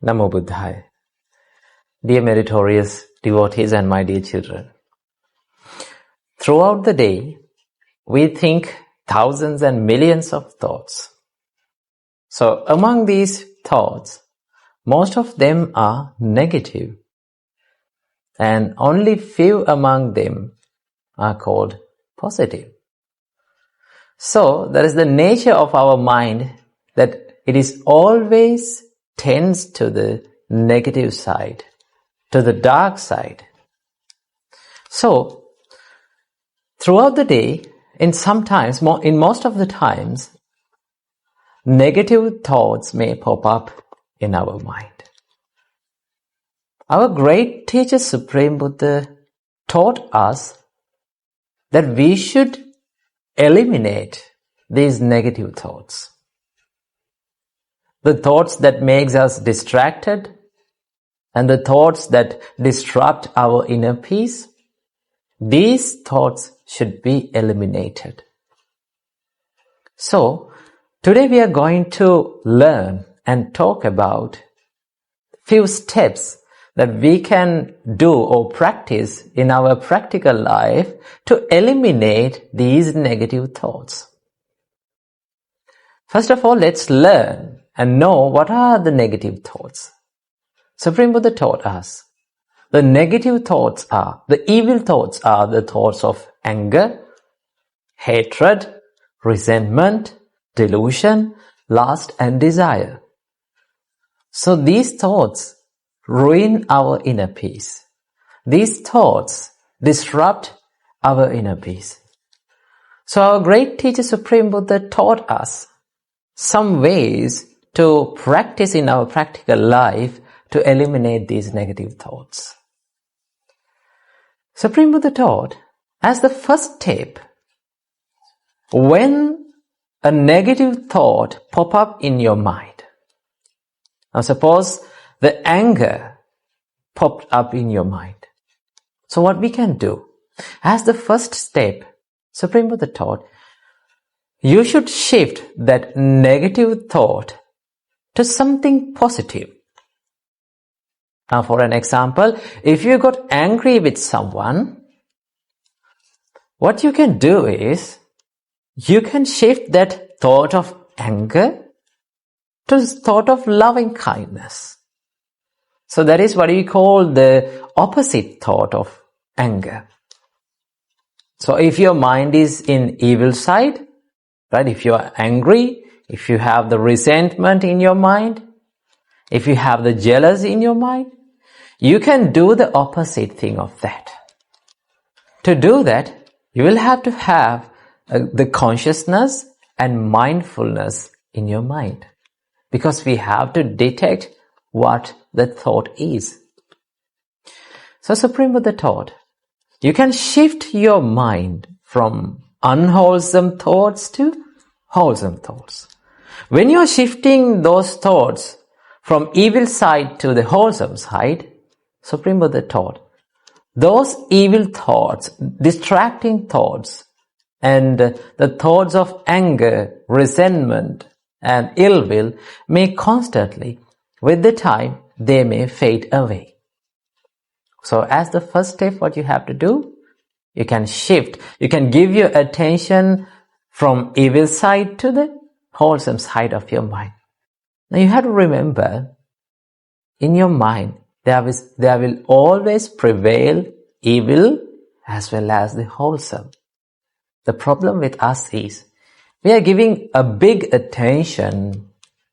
Namo Buddhaya. Dear meritorious devotees and my dear children, throughout the day, we think thousands and millions of thoughts. So among these thoughts, most of them are negative, and only few among them are called positive. So that is the nature of our mind, that it is always tends to the negative side, to the dark side. So throughout the day, in most of the times, negative thoughts may pop up in our mind. Our great teacher Supreme Buddha taught us that we should eliminate these negative thoughts. The thoughts that makes us distracted and the thoughts that disrupt our inner peace, these thoughts should be eliminated. So, today we are going to learn and talk about few steps that we can do or practice in our practical life to eliminate these negative thoughts. First of all, let's learn and know what are the negative thoughts. Supreme Buddha taught us the negative thoughts are, the evil thoughts are the thoughts of anger, hatred, resentment, delusion, lust and desire. So these thoughts ruin our inner peace. These thoughts disrupt our inner peace. So our great teacher Supreme Buddha taught us some ways to practice in our practical life to eliminate these negative thoughts. Supreme Buddha taught, as the first step, when a negative thought pop up in your mind. Now suppose the anger popped up in your mind. So what we can do? As the first step, Supreme Buddha taught, you should shift that negative thought to something positive. Now for an example, if you got angry with someone, what you can do is, you can shift that thought of anger to the thought of loving kindness. So that is what we call the opposite thought of anger. So if your mind is in evil side, right, if you are angry, if you have the resentment in your mind, if you have the jealousy in your mind, you can do the opposite thing of that. To do that, you will have to have the consciousness and mindfulness in your mind, because we have to detect what the thought is. So Supreme Buddha taught, you can shift your mind from unwholesome thoughts to wholesome thoughts. When you are shifting those thoughts from evil side to the wholesome side, Supreme Buddha taught, those evil thoughts, distracting thoughts, and the thoughts of anger, resentment, and ill will may constantly, with the time, they may fade away. So as the first step, what you have to do, you can shift, you can give your attention from evil side to the wholesome side of your mind. Now you have to remember, in your mind, there will always prevail evil as well as the wholesome. The problem with us is, we are giving a big attention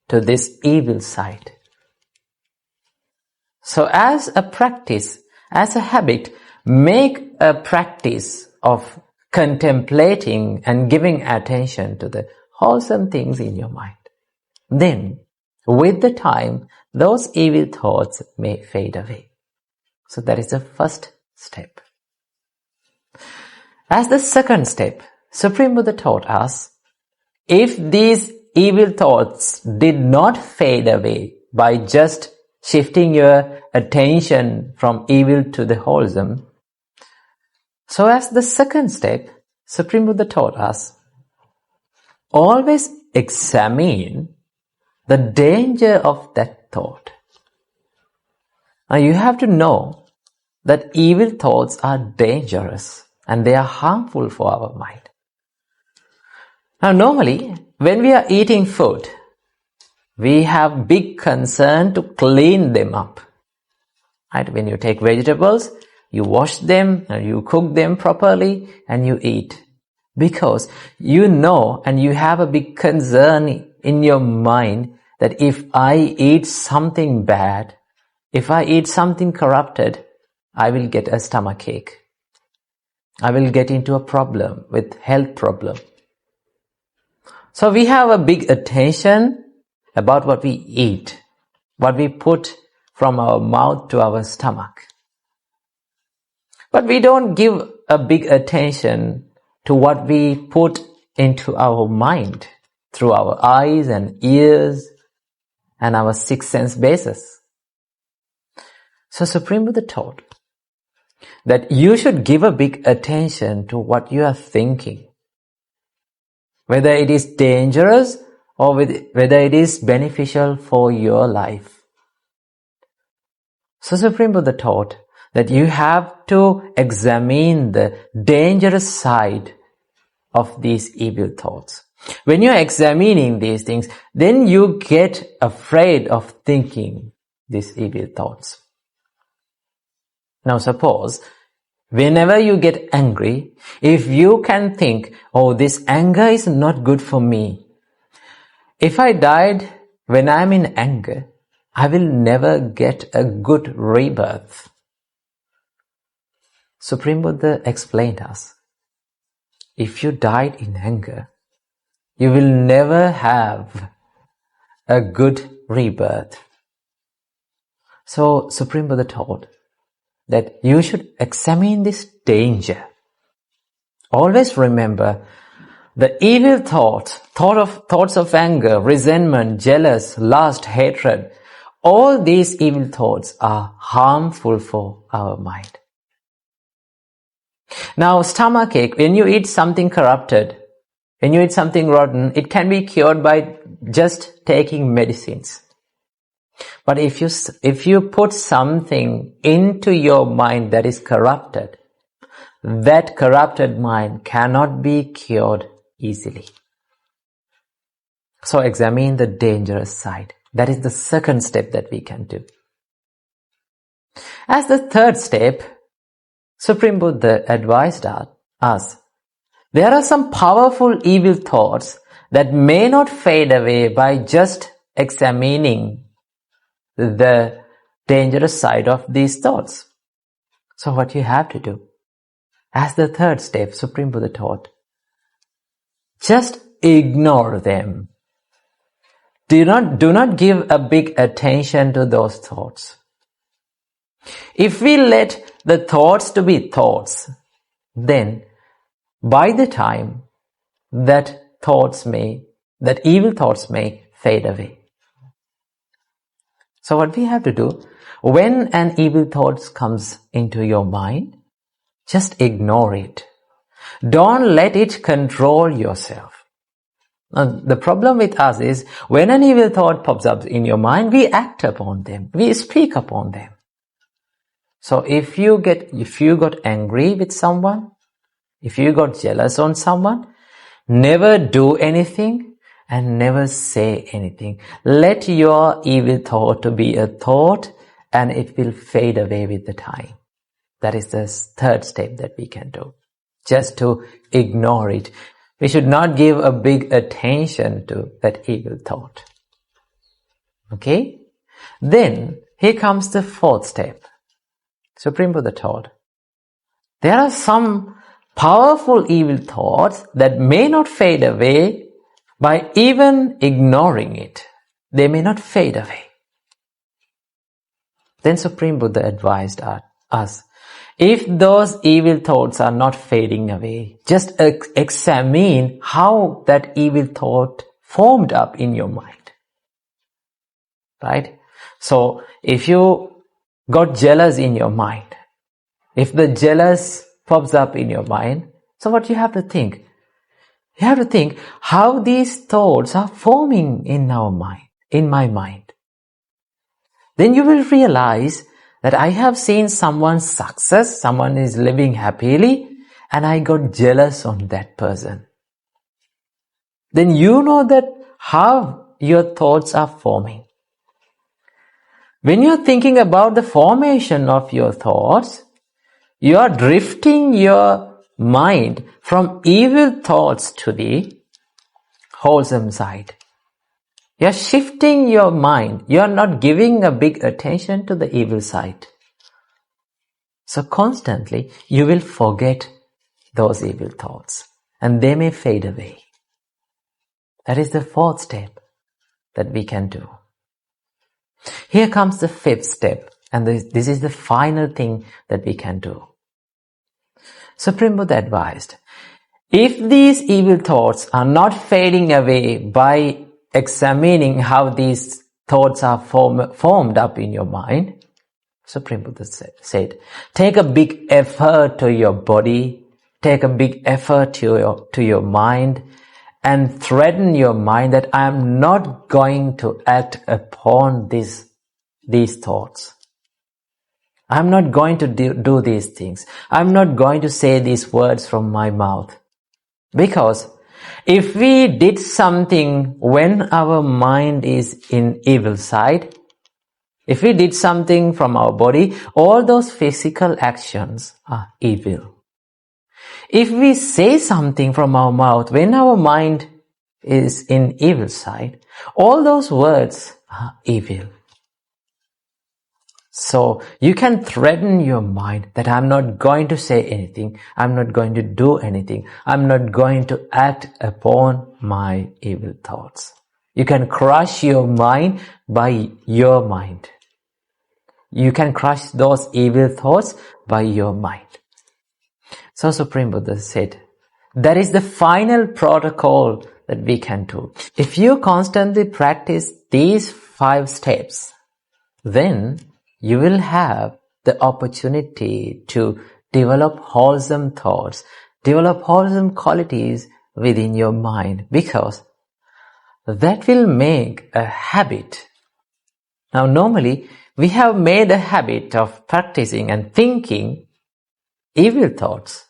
to this evil side. So as a practice, as a habit, make a practice of contemplating and giving attention to the wholesome things in your mind. Then, with the time, those evil thoughts may fade away. So that is the first step. As the second step, Supreme Buddha taught us, if these evil thoughts did not fade away by just shifting your attention from evil to the wholesome, so as the second step, Supreme Buddha taught us, always examine the danger of that thought. Now you have to know that evil thoughts are dangerous and they are harmful for our mind. Now normally, when we are eating food, we have big concern to clean them up. Right? When you take vegetables, you wash them and you cook them properly and you eat. Because you know and you have a big concern in your mind that if I eat something bad, if I eat something corrupted, I will get a stomachache. I will get into a problem with health problem. So we have a big attention about what we eat, what we put from our mouth to our stomach. But we don't give a big attention to what we put into our mind through our eyes and ears and our sixth sense basis. So Supreme Buddha taught that you should give a big attention to what you are thinking, whether it is dangerous or whether it is beneficial for your life. So Supreme Buddha taught that you have to examine the dangerous side of these evil thoughts. When you're examining these things, then you get afraid of thinking these evil thoughts. Now suppose, whenever you get angry, if you can think, oh, this anger is not good for me. If I died when I'm in anger, I will never get a good rebirth. Supreme Buddha explained us, if you died in anger, you will never have a good rebirth. So Supreme Buddha taught that you should examine this danger. Always remember the evil thoughts of anger, resentment, jealous, lust, hatred, all these evil thoughts are harmful for our mind. Now, stomachache, when you eat something corrupted, when you eat something rotten, it can be cured by just taking medicines. But if you put something into your mind that is corrupted, that corrupted mind cannot be cured easily. So examine the dangerous side. That is the second step that we can do. As the third step, Supreme Buddha advised us, there are some powerful evil thoughts that may not fade away by just examining the dangerous side of these thoughts. So what you have to do, as the third step, Supreme Buddha taught, just ignore them. Do not give a big attention to those thoughts. If we let the thoughts to be thoughts, then by the time that evil thoughts may fade away. So what we have to do, when an evil thought comes into your mind, just ignore it. Don't let it control yourself. Now, the problem with us is, when an evil thought pops up in your mind, we act upon them. We speak upon them. So if you got angry with someone, if you got jealous on someone, never do anything and never say anything. Let your evil thought to be a thought and it will fade away with the time. That is the third step that we can do. Just to ignore it. We should not give a big attention to that evil thought. Okay? Then, here comes the fourth step. Supreme Buddha taught, there are some powerful evil thoughts that may not fade away by even ignoring it. They may not fade away. Then Supreme Buddha advised us, if those evil thoughts are not fading away, just examine how that evil thought formed up in your mind. Right? So, if you got jealous in your mind, if the jealous pops up in your mind, so what you have to think? You have to think how these thoughts are forming in our mind, in my mind. Then you will realize that I have seen someone's success, someone is living happily, and I got jealous on that person. Then you know that how your thoughts are forming. When you're thinking about the formation of your thoughts, you are drifting your mind from evil thoughts to the wholesome side. You're shifting your mind. You're not giving a big attention to the evil side. So constantly, you will forget those evil thoughts and they may fade away. That is the fourth step that we can do. Here comes the fifth step, and this is the final thing that we can do. Supreme Buddha advised, if these evil thoughts are not fading away by examining how these thoughts are formed up in your mind, Supreme Buddha said, take a big effort to your body, take a big effort to your mind, and threaten your mind that I am not going to act upon these thoughts. I'm not going to do these things. I'm not going to say these words from my mouth. Because if we did something when our mind is in evil side, if we did something from our body, all those physical actions are evil. If we say something from our mouth when our mind is in evil side, all those words are evil. So you can threaten your mind that I'm not going to say anything, I'm not going to do anything, I'm not going to act upon my evil thoughts. You can crush your mind by your mind. You can crush those evil thoughts by your mind. So Supreme Buddha said, that is the final protocol that we can do. If you constantly practice these 5 steps, then you will have the opportunity to develop wholesome thoughts, develop wholesome qualities within your mind, because that will make a habit. Now normally, we have made a habit of practicing and thinking evil thoughts.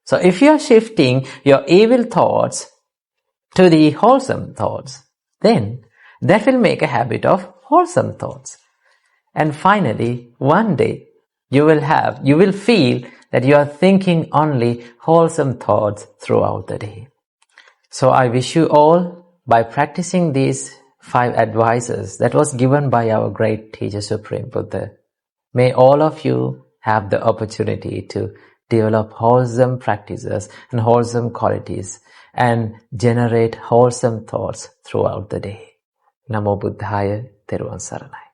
So if you are shifting your evil thoughts to the wholesome thoughts, then that will make a habit of wholesome thoughts. And finally, one day, you will feel that you are thinking only wholesome thoughts throughout the day. So I wish you all, by practicing these 5 advices that was given by our great teacher Supreme Buddha, may all of you have the opportunity to develop wholesome practices and wholesome qualities and generate wholesome thoughts throughout the day. Namo Buddhaya, Theruvan Saranai.